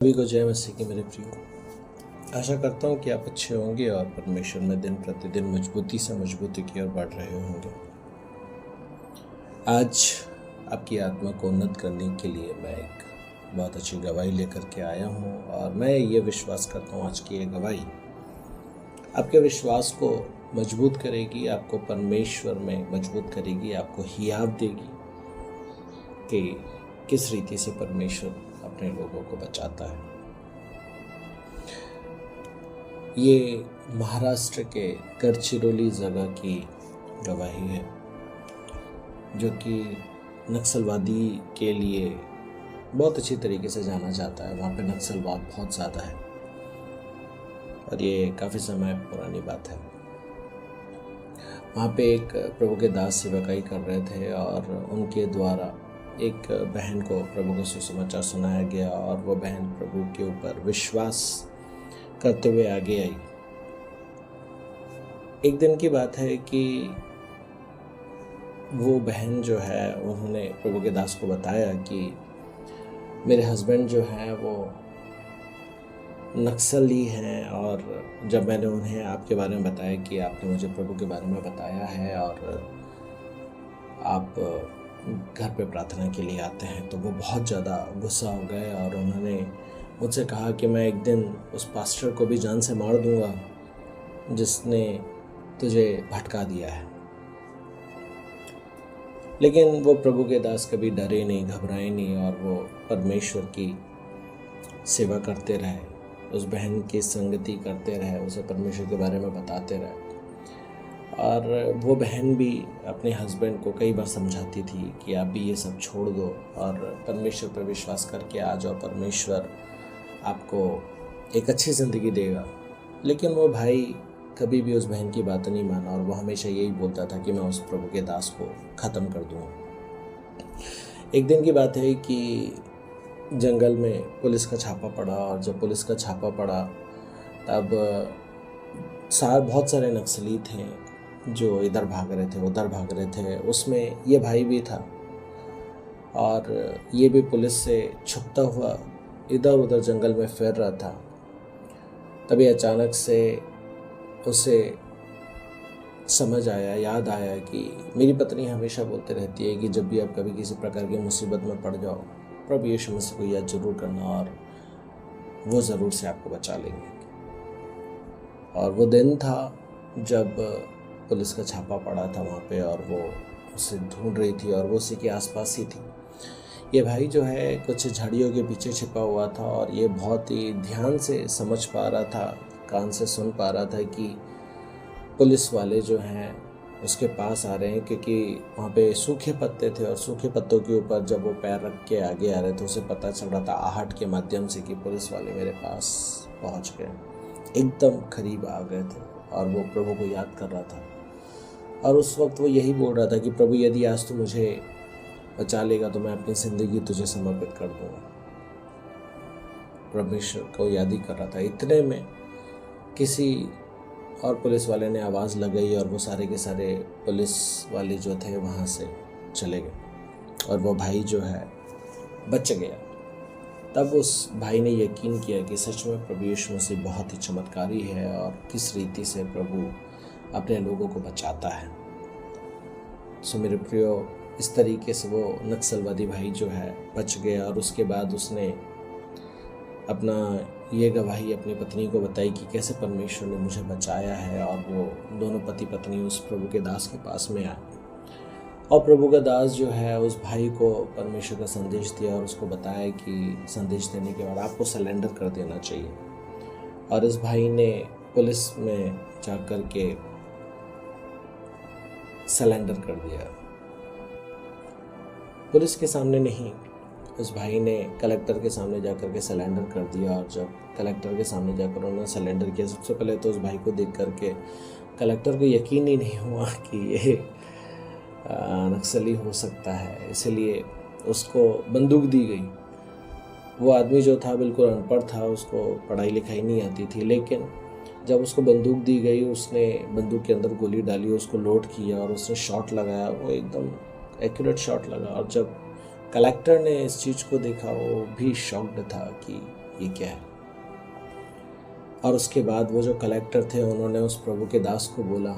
सभी को जय मसीह की मेरे प्रियो। आशा करता हूँ कि आप अच्छे होंगे और परमेश्वर में दिन प्रतिदिन मजबूती से मजबूती की ओर बढ़ रहे होंगे। आज आपकी आत्मा को उन्नत करने के लिए मैं एक बहुत अच्छी गवाही लेकर के आया हूँ और मैं ये विश्वास करता हूँ आज की ये गवाही आपके विश्वास को मजबूत करेगी, आपको परमेश्वर में मजबूत करेगी, आपको हियाव देगी कि किस रीति से परमेश्वर अपने लोगों को बचाता है। ये महाराष्ट्र के गढ़चिरौली जगह की गवाही है जो कि नक्सलवादी के लिए बहुत अच्छी तरीके से जाना जाता है। वहाँ पे नक्सलवाद बहुत ज़्यादा है और ये काफ़ी समय पुरानी बात है। वहाँ पे एक प्रभु के दास सेवकाई कर रहे थे और उनके द्वारा एक बहन को प्रभु का सुसमाचार सुनाया गया और वह बहन प्रभु के ऊपर विश्वास करते हुए आगे आई। एक दिन की बात है कि वो बहन जो है उन्होंने प्रभु के दास को बताया कि मेरे हस्बैंड जो हैं वो नक्सली हैं, और जब मैंने उन्हें आपके बारे में बताया कि आपने मुझे प्रभु के बारे में बताया है और आप घर पे प्रार्थना के लिए आते हैं, तो वो बहुत ज़्यादा गुस्सा हो गए और उन्होंने मुझसे कहा कि मैं एक दिन उस पास्टर को भी जान से मार दूंगा जिसने तुझे भटका दिया है। लेकिन वो प्रभु के दास कभी डरे नहीं, घबराए नहीं और वो परमेश्वर की सेवा करते रहे, उस बहन की संगति करते रहे, उसे परमेश्वर के बारे में बताते रहे। और वो बहन भी अपने हस्बैंड को कई बार समझाती थी कि आप भी ये सब छोड़ दो और परमेश्वर पर विश्वास करके आ जाओ, परमेश्वर आपको एक अच्छी ज़िंदगी देगा। लेकिन वो भाई कभी भी उस बहन की बात नहीं माना और वो हमेशा यही बोलता था कि मैं उस प्रभु के दास को ख़त्म कर दूँगा। एक दिन की बात है कि जंगल में पुलिस का छापा पड़ा और जब पुलिस का छापा पड़ा तब बहुत सारे नक्सली थे जो इधर भाग रहे थे, उधर भाग रहे थे। उसमें ये भाई भी था और ये भी पुलिस से छुपता हुआ इधर उधर जंगल में फिर रहा था। तभी अचानक से उसे समझ आया, याद आया कि मेरी पत्नी हमेशा बोलते रहती है कि जब भी आप कभी किसी प्रकार की मुसीबत में पड़ जाओ, प्रभु यीशु मसीह को याद जरूर करना और वो ज़रूर से आपको बचा लेंगे। और वो दिन था जब पुलिस का छापा पड़ा था वहाँ पे और वो उसे ढूंढ रही थी और वो उसी के आसपास ही थी। ये भाई जो है कुछ झाड़ियों के पीछे छिपा हुआ था और ये बहुत ही ध्यान से समझ पा रहा था, कान से सुन पा रहा था कि पुलिस वाले जो हैं उसके पास आ रहे हैं, क्योंकि वहाँ पे सूखे पत्ते थे और सूखे पत्तों के ऊपर जब वो पैर रख के आगे आ रहे थे उसे पता चल रहा था आहट के माध्यम से कि पुलिस वाले मेरे पास पहुँच गए, एकदम करीब आ गए थे। और वो प्रभु को याद कर रहा था और उस वक्त वो यही बोल रहा था कि प्रभु यदि आज तू मुझे बचा लेगा तो मैं अपनी ज़िंदगी तुझे समर्पित कर दूँगा। परमेश्वर को याद ही कर रहा था। इतने में किसी और पुलिस वाले ने आवाज़ लगाई और वो सारे के सारे पुलिस वाले जो थे वहाँ से चले गए और वो भाई जो है बच गया। तब उस भाई ने यकीन किया कि सच में प्रभु यीशु मसीह बहुत ही चमत्कारी है और किस रीति से प्रभु अपने लोगों को बचाता है। सो मेरे प्रियो, इस तरीके से वो नक्सलवादी भाई जो है बच गया और उसके बाद उसने अपना ये गवाही अपनी पत्नी को बताई कि कैसे परमेश्वर ने मुझे बचाया है। और वो दोनों पति पत्नी उस प्रभु के दास के पास में आए और प्रभु का दास जो है उस भाई को परमेश्वर का संदेश दिया और उसको बताया कि संदेश देने के बाद आपको सरेंडर कर देना चाहिए। और इस भाई ने पुलिस में जाकर के सरेंडर कर दिया। पुलिस के सामने नहीं, उस भाई ने कलेक्टर के सामने जाकर के सरेंडर कर दिया। और जब कलेक्टर के सामने जाकर उन्होंने सरेंडर किया, सबसे पहले तो उस भाई को देख करके कलेक्टर को यकीन ही नहीं हुआ कि ये नक्सली हो सकता है, इसलिए उसको बंदूक दी गई। वो आदमी जो था बिल्कुल अनपढ़ था, उसको पढ़ाई लिखाई नहीं आती थी, लेकिन जब उसको बंदूक दी गई उसने बंदूक के अंदर गोली डाली, उसको लोड किया और उसने शॉट लगाया। वो एकदम एक्यूरेट शॉट लगा। और जब कलेक्टर ने इस चीज़ को देखा वो भी शॉक्ड था कि ये क्या है। और उसके बाद वो जो कलेक्टर थे उन्होंने उस प्रभु के दास को बोला,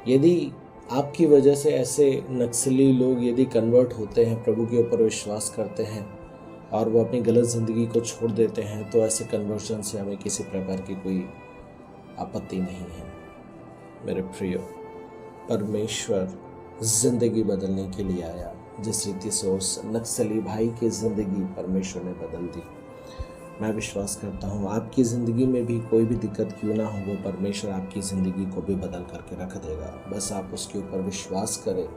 यदि आपकी वजह से ऐसे नक्सली लोग यदि कन्वर्ट होते हैं, प्रभु के ऊपर विश्वास करते हैं और वो अपनी गलत ज़िंदगी को छोड़ देते हैं, तो ऐसे कन्वर्जन से हमें किसी प्रकार की कोई आपत्ति नहीं है। मेरे प्रियो, परमेश्वर ज़िंदगी बदलने के लिए आया। जिस रीति से उस नक्सली भाई की ज़िंदगी परमेश्वर ने बदल दी, मैं विश्वास करता हूँ आपकी ज़िंदगी में भी कोई भी दिक्कत क्यों ना हो, वो परमेश्वर आपकी ज़िंदगी को भी बदल करके रख देगा। बस आप उसके ऊपर विश्वास करें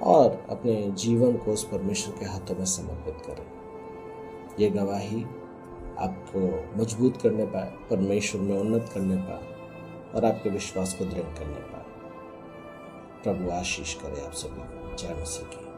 और अपने जीवन को उस परमेश्वर के हाथों में समर्पित करें। ये गवाही आपको मजबूत करने पाए, परमेश्वर में उन्नत करने पाए और आपके विश्वास को दृढ़ करने पाए। प्रभु आशीष करे आप सभी को। जय मसीह की।